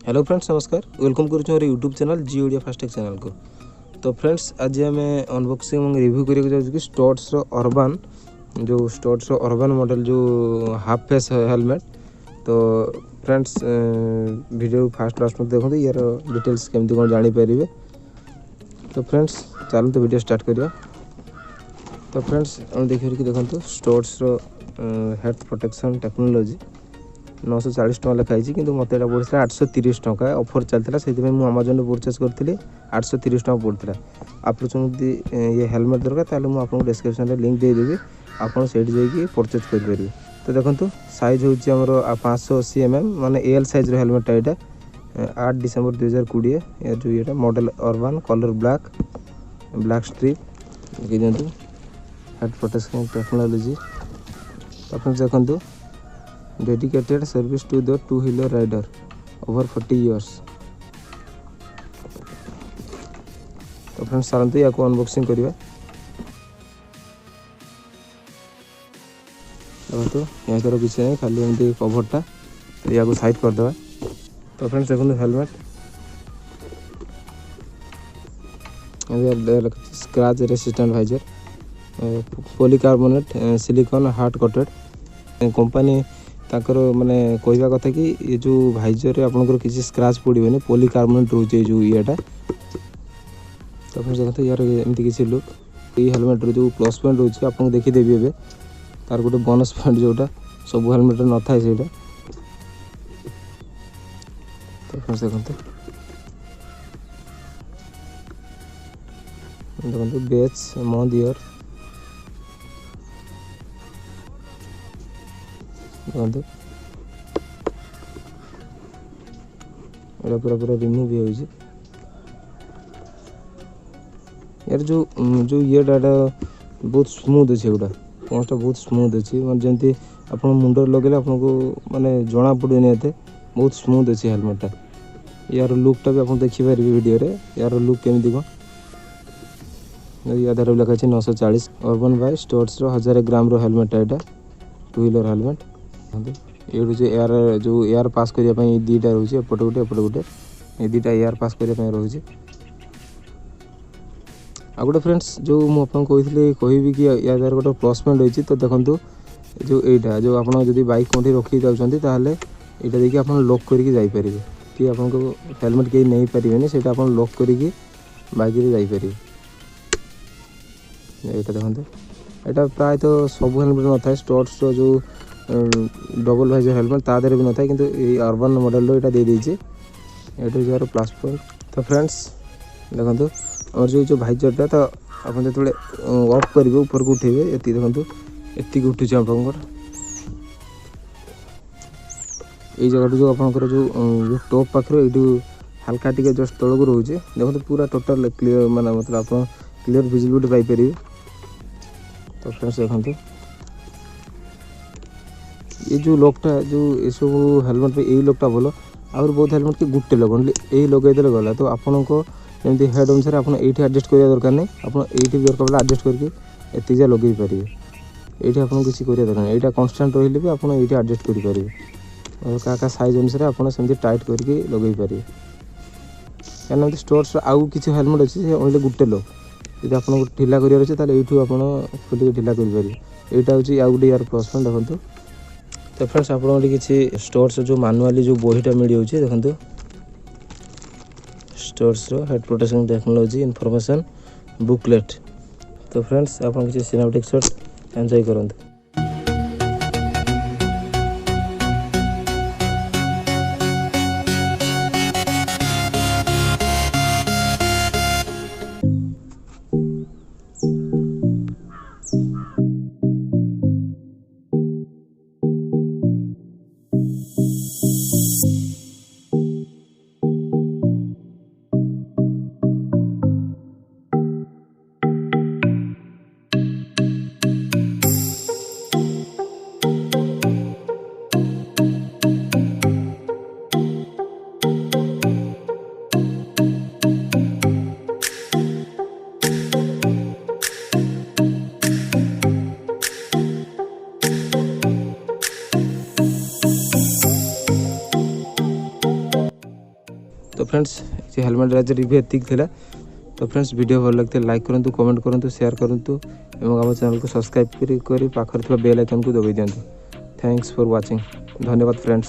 Hello friends, नमस्कार। Welcome करुँ YouTube channel जी Odia FASTag channel को। तो फ्रेंड्स, आज आम अनबॉक्सिंग और रिव्यू करने कि स्टड्स अर्बान जो स्टड्स अर्बान मॉडल जो हाफ फेस हेलमेट। तो फ्रेंड्स, वीडियो फास्ट लास्ट में देखो यार डिटेल्स केमती कौन जानीपारे। तो फ्रेंड्स चलते वीडियो स्टार्ट करिया। तो फ्रेंड्स हम देखो स्टड्स हेड प्रोटेक्शन टेक्नोलॉजी 940 टका लिखाई कि मत यहाँ पड़ा 830 टका ऑफर चलता से आमाजन परचेज करी 830 टका पड़ता। आप ये हेलमेट दरकार तो मुझे डिस्क्रिप्शन में लिंक देदेवी, आपड़ से परचेज करेंगे। तो देखो साइज हूँ 580 mm माने एल साइज हेलमेट यहाँ 8 डिसेम्बर 2020 यार जो ये model urban colour black strip दिखाँ हेड प्रोटेक्शन टेक्नोलॉजी। तो देखो dedicated service to the two wheeler rider over 40 years। तो फ्रेंड्स चलते या अनबॉक्सिंग करवा। देखो यहाँ तर किसी नहीं, खाली एमती कभरटा। तो या साइड करदे। तो फ्रेंड्स देखो helmet scratch resistant visor polycarbonate silicone hard coated company ताकर माने कहवा कथा कि ये जो भाइजर आपंकर किसी स्क्रैच पड़ोनी पॉलीकार्बोनेट रोचे जो येटा। तो आप देखते यार एमती किसी लुक ये हेलमेट जो प्लस पॉइंट रोचे आपको देखीदेवी ए तार गोटे बोनस पॉइंट जोटा सब हेलमेट न था से। तो देखते देखो बेच मंथ ईयर देखो पूरा पूरा रिमूव भी हो यार जो ये डाटा बहुत स्मूथ अच्छे गुटा पॉइंटा बहुत स्मूथ अच्छी मैं जमी आप मुंडर लगे आपको माने जना पड़े एते बहुत स्मूथ अच्छी हेलमेटा। यार लुकटा भी आप देखिपारे वीडियो रे यार लुक केमी कौन आधार लिखाई 940 अर्बन बाय स्टड्स 1000 ग्राम हेलमेट यहाँ टू व्हीलर हेलमेट। ये एयर पास करने दीटा रोचे एपटे गोटे एपटे गोटे ये दीटा एयर पास करने रोचे। आ गोटे फ्रेंड्स जो मुझे कही कि या गोटे प्लस पॉइंट रही। तो देखो जो यहाँ जो आप बाइक कौटी रखी जाऊँगी ताल यहाँ देखिए आप लॉक करके जापर कि आपको हेलमेट कहीं नहीं पारे से आप लॉक करके बाइक जापर। यहाँ देखते यहाँ प्राय तो सब हेलमेट न था स्टड्स जो डबल वाइजर हेलमेट तादर भी न था कि अर्बान मॉडल यहाँ दे दीजिए ये प्लस पॉइंट। तो फ्रेंड्स देखो और जो भाइजरटा तो आप जो ऑफ करेंगे ऊपर को उठेबे ये देखो ये उठुचे आप ये जगह जो आपंकर जो टॉप पाखे ये हल्का टी जस्ट तौक रोचे देखो पूरा टोटल क्लीयर माने मतलब आप क्लीयर विजिबिलिटी पाइपर। तो फ्रेंड्स देखो ये जो लॉकटा जो ये सब हेलमेट पे यही लॉकटा भल आर बहुत हेलमेट के गुटे लॉक ओनली यही लगेदे गला। तो आपन को जमी हेड अनुसार आप एडजस्ट करवा दरकार नहीं आप ये दरकार एडजस्ट करके एतिजा लगे पारे ये आपको किसी कर दरकार नहीं यहाँ कन्स्टाट रही भी आप ये एडजस्ट करेंगे और क्या साइज अनुसार आप टाइट करके लगे पारे। क्या स्टड्स आउ किसी हेलमेट अच्छे ओनली गुटे लॉक यदि आपको ढिला कर अच्छे ये आप खोलिक ढिला करेंगे यहाँ हूँ आउ गोटे यार प्लस पॉइंट देखो। तो फ्रेंड्स आप किसी स्टड्स जो मैनुअली जो बहीटा मिल जाऊँगी देखो studs head protection technology information booklet. तो फ्रेंड्स आप किसी सिनेमैटिक शॉट एंजॉय करूँ। तो फ्रेंड्स ये हेलमेट आज रिव्यू एतिक थिला। तो फ्रेंड्स वीडियो भल लगते लाइक करूँ, कमेंट करूँ, शेयर करूँ और आम चैनल को सब्सक्राइब कर पाखर बेल आइकन को दबाई दिंतु। Thanks for watching. धन्यवाद फ्रेंड्स।